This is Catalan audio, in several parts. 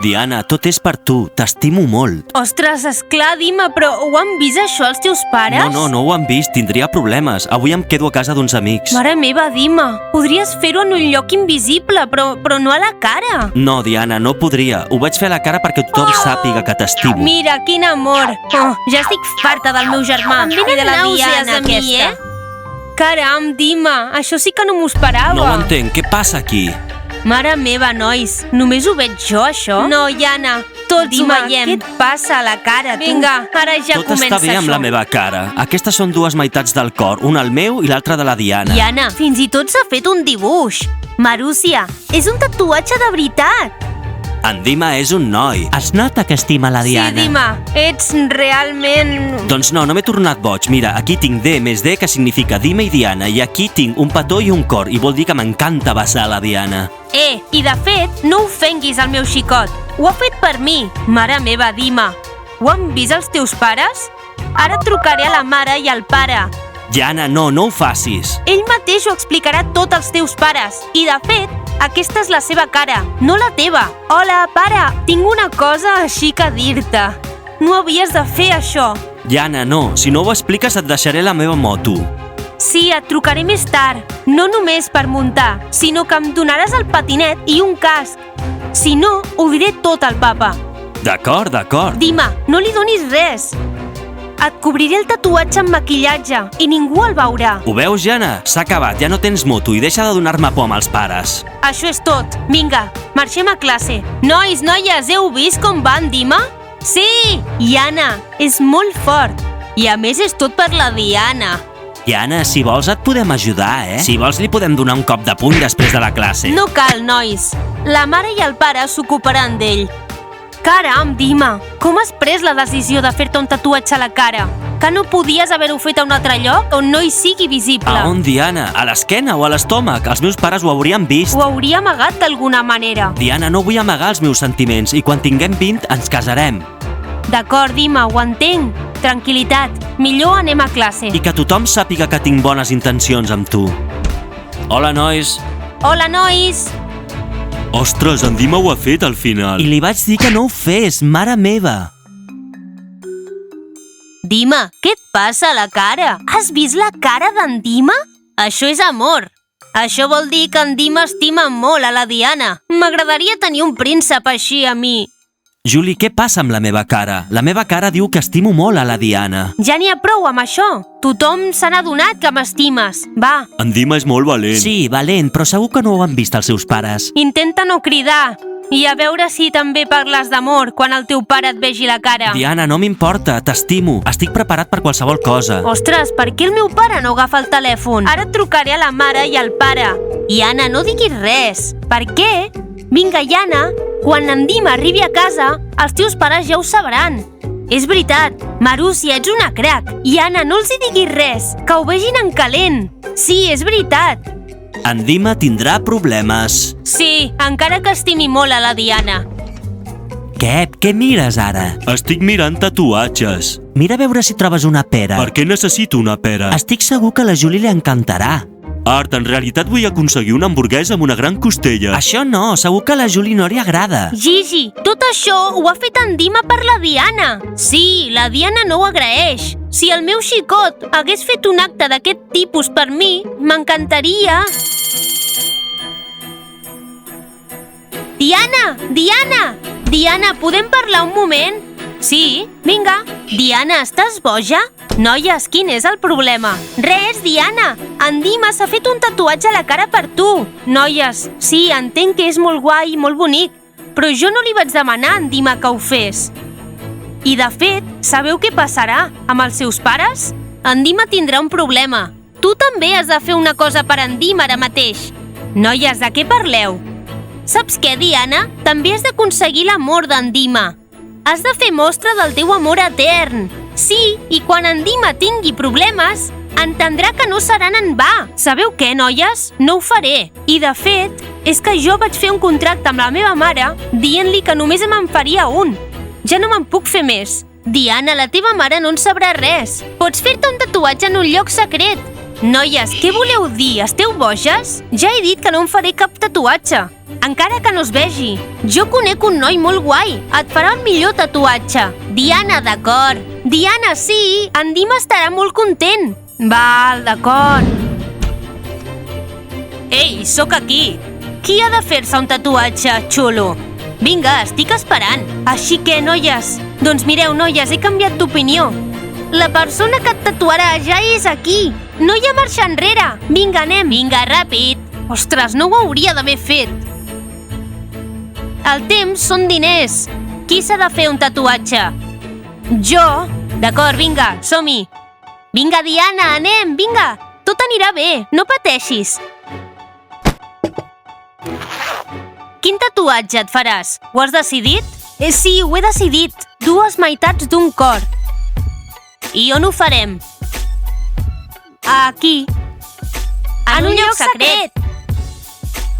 Diana, tot és per tu. T'estimo molt. Ostres, esclar, Dima, però ho han vist això els teus pares? No ho han vist. Tindria problemes. Avui em quedo a casa d'uns amics. Mare meva, Dima, podries fer-ho en un lloc invisible, però no a la cara. No, Diana, no podria. Ho vaig fer a la cara perquè tothom sàpiga que t'estimo. Mira, quin amor. Ja estic farta del meu germà. Em venen i de la nàusees Diana a mi, aquesta. Caram, Dima, això sí que no m'ho esperava. No ho entenc. Què passa aquí? Mare meva, nois, només ho veig jo, això? No, Iana, tots Dima, ho veiem. què et passa a la cara, tu? Vinga, ara ja Tot comença està bé amb això. la meva cara. Aquestes són dues meitats del cor, una al meu i l'altra de la Diana. Iana, fins i tot s'ha fet un dibuix. Marúcia, és un tatuatge de veritat. En Dima és un noi. Es nota que estima la Diana. Sí, Dima, ets realment... Doncs no m'he tornat boig. Mira, aquí tinc D més D, que significa Dima i Diana, i aquí tinc un petó i un cor, i vol dir que m'encanta besar la Diana. I de fet, no ofenguis el meu xicot. Ho ha fet per mi. Mare meva, Dima. Ho han vist els teus pares? Ara trucaré a la mare i al pare. Diana, no ho facis. Ell mateix ho explicarà tot als teus pares. I de fet, aquesta és la seva cara, no la teva. Hola, pare, tinc una cosa així que dir-te. No havies de fer això. Diana, no. Si no ho expliques et deixaré la meva moto. Sí, et trucaré més tard. No només per muntar, sinó que em donaràs el patinet i un casc. Si no, ho diré tot al papa. D'acord. Dima, no li donis res. Et cobriré el tatuatge amb maquillatge i ningú el veurà. Ho veus, Diana? S'ha acabat, ja no tens moto i deixa de donar-me por amb els pares. Això és tot. Vinga, marxem a classe. Nois, noies, heu vist com va en Dima? Sí! Iana, és molt fort. I a més és tot per la Diana. Diana, si vols et podem ajudar, eh? Si vols li podem donar un cop de puny després de la classe. No cal, nois. La mare i el pare s'ocuparan d'ell. Caram, Dima, com has pres la decisió de fer-te un tatuatge a la cara? Que no podies haver-ho fet a un altre lloc on no hi sigui visible? A on, Diana? A l'esquena o a l'estómac? Els meus pares ho haurien vist. Ho hauria amagat d'alguna manera. Diana, no vull amagar els meus sentiments i quan tinguem 20 ens casarem. D'acord, Dima, ho entenc. Tranquil·litat. Millor anem a classe. I que tothom sàpiga que tinc bones intencions amb tu. Hola, nois. Hola, nois. Ostres, en Dima ho ha fet al final. I li vaig dir que no ho fes, mare meva. Dima, què et passa a la cara? Has vist la cara d'en Dima? Això és amor. Això vol dir que en Dima estima molt a la Diana. M'agradaria tenir un príncep així a mi. Juli, què passa amb la meva cara? La meva cara diu que estimo molt a la Diana. Ja n'hi ha prou amb això. Tothom se n'ha adonat que m'estimes. Va, En Dima és molt valent. Sí, valent, però segur que no ho han vist els seus pares. intenta no cridar. I a veure si també parles d'amor quan el teu pare et vegi la cara. Diana, no m'importa, t'estimo. Estic preparat per qualsevol cosa. Ostres, per què el meu pare no agafa el telèfon? Ara et trucaré a la mare i al pare. I Anna, no diguis res. Per què? Vinga, Iana, quan en Dima arribi a casa, els teus pares ja ho sabran. És veritat, Marúcia, ets una crac. I Anna, no els hi diguis res, que ho vegin en calent. Sí, és veritat. En Dima tindrà problemes. Sí, encara que estimi molt a la Diana. Què mires ara? Estic mirant tatuatges. Mira a veure si trobes una pera. Per què necessito una pera? Estic segur que a la Juli li encantarà. Art, en realitat vull aconseguir una hamburguesa amb una gran costella. Això no, segur que a la Juli no li agrada. Gigi, tot això ho ha fet en Dima per la Diana. Sí, la Diana no ho agraeix. Si el meu xicot hagués fet un acte d'aquest tipus per mi, m'encantaria. Diana! Diana! Diana, podem parlar un moment? Sí, vinga. Diana, estàs boja? Noies, quin és el problema? Res, Diana! En Dima s'ha fet un tatuatge a la cara per tu. Noies, sí, entenc que és molt guai i molt bonic, però jo no li vaig demanar a en Dima que ho fes. I de fet, sabeu què passarà amb els seus pares? En Dima tindrà un problema. Tu també has de fer una cosa per en Dima ara mateix. Noies, de què parleu? Saps què, Diana? També has d'aconseguir l'amor d'en Dima. Has de fer mostra del teu amor etern. Sí, i quan en Dima tingui problemes, entendrà que no seran en va. Sabeu què, noies? No ho faré. I de fet, és que jo vaig fer un contracte amb la meva mare dient-li que només me'n faria un. Ja no me'n puc fer més. Diana, la teva mare no en sabrà res. Pots fer-te un tatuatge en un lloc secret. Noies, què voleu dir? Esteu Esteu boges? Ja he dit que no em faré cap tatuatge. Encara que no es vegi. Jo conec un noi molt guai. Et farà el millor tatuatge. Diana, d'acord. Diana, sí. En Dim estarà molt content. Val, d'acord. Ei, sóc aquí. Qui ha de fer-se un tatuatge xulo? Vinga, estic esperant. Així que, noies... Doncs mireu, noies, he canviat d'opinió. La persona que et tatuarà ja és aquí. No hi ha marxa enrere. Vinga, anem. Vinga, ràpid. Ostres, no ho hauria d'haver fet. El temps són diners. Qui s'ha de fer un tatuatge? Jo? D'acord, vinga, som-hi. Vinga, Diana, anem, vinga. Tot anirà bé, no pateixis. Quin tatuatge et faràs? Ho has decidit? Sí, ho he decidit. 2 meitats d'un cor. I on ho farem? Aquí. En un lloc secret.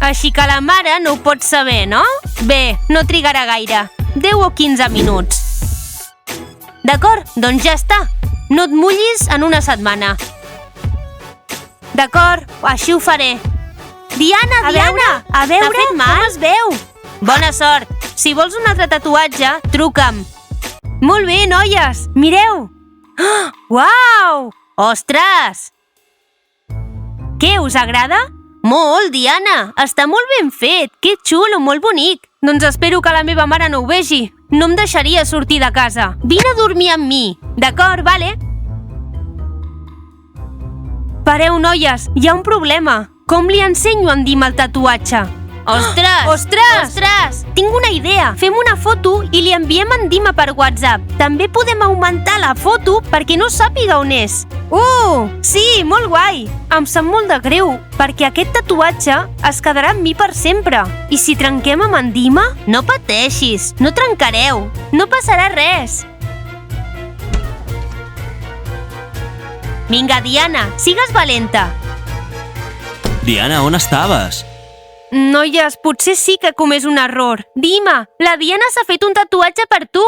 Així que la mare no ho pot saber, no? Bé, no trigarà gaire. 10 o 15 minuts. D'acord, doncs ja està. No et mullis en una setmana. D'acord, així ho faré. Diana, Diana! A veure, com es veu? Bona sort! Si vols un altre tatuatge, truca'm. Molt bé, noies! Mireu! Oh, uau! Ostres! Què, us agrada? Molt, Diana! Està molt ben fet! Que xulo, molt bonic! Doncs espero que la meva mare no ho vegi. No em deixaria sortir de casa. Vine a dormir amb mi. D'acord, vale? Pareu, noies, hi ha un problema. Com li ensenyo a en Dim el tatuatge? Ostres! Ostres! Ostres! Tinc una idea. Fem una foto i li enviem en Dim per WhatsApp. També podem augmentar la foto perquè no sàpiga on és. Sí, molt guai! Em sap molt de greu, perquè aquest tatuatge es quedarà amb mi per sempre. I si trenquem amb en Dim? No pateixis, no trencareu. No passarà res. Vinga, Diana, sigues valenta. Diana, on estaves? Noies, potser sí que he comès un error. Dima, la Diana s'ha fet un tatuatge per tu.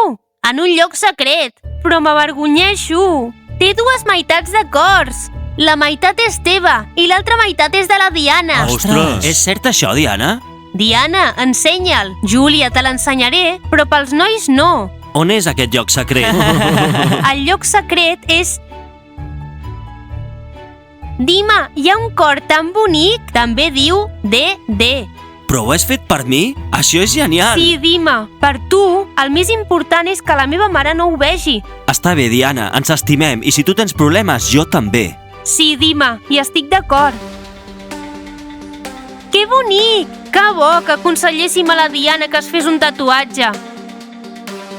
En un lloc secret. Però m'avergonyeixo. Té 2 meitats de cors. La meitat és teva i l'altra meitat és de la Diana. Ostres! És cert això, Diana? Diana, ensenya'l. Júlia, te l'ensenyaré, però pels nois no. On és aquest lloc secret? El lloc secret és... Dima, hi ha un cor tan bonic, també diu DD. Però ho has fet per mi? Això és genial! Sí, Dima, per tu, el més important és que la meva mare no ho vegi. Està bé, Diana, ens estimem, i si tu tens problemes, jo també. Sí, Dima, hi estic d'acord. Que bonic! Que bo que aconselléssim a la Diana que es fes un tatuatge.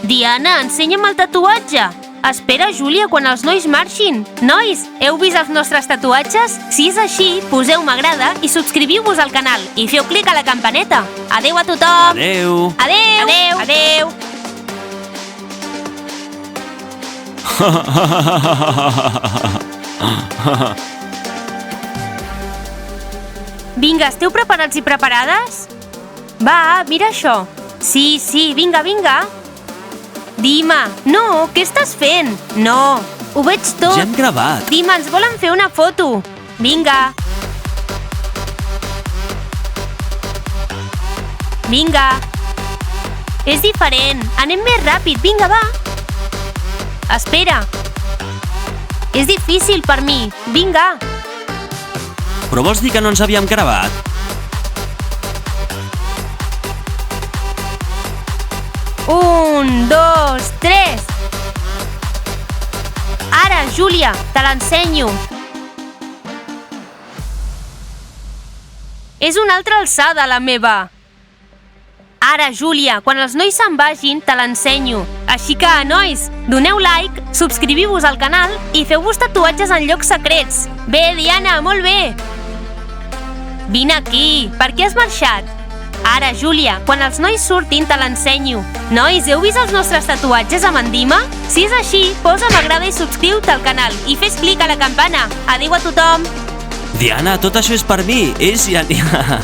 Diana, ensenya'm el tatuatge. Espera, Júlia, quan els nois marxin. Nois, heu vist els nostres tatuatges? Si és així, poseu m'agrada i subscriviu-vos al canal i feu clic a la campaneta. Adeu a tothom! Adeu! Adeu! Adeu! Vinga, esteu preparats i preparades? Va, mira això. Sí, vinga, vinga. Dima, no, què estàs fent? No, ho veig tot. Ja hem gravat. Dima, ens volen fer una foto. Vinga. Vinga. És diferent. Anem més ràpid. Vinga, va. Espera. És difícil per mi. Vinga. Però vols dir que no ens havíem gravat? Un, dos, tres. Ara, Júlia, te l'ensenyo. És una altra alçada, la meva. Ara, Júlia, quan els nois se'n vagin, te l'ensenyo. Així que, nois, doneu like, subscriviu-vos al canal i feu-vos tatuatges en llocs secrets. Bé, Diana, molt bé. Vine aquí. Per què has marxat? Ara, Júlia, quan els nois surtin te l'ensenyo. Nois, heu vist els nostres tatuatges amb en Dima? Si és així, posa m'agrada i subscriu-te al canal i fes clic a la campana. Adéu a tothom! Diana, tot això és per mi. És genial.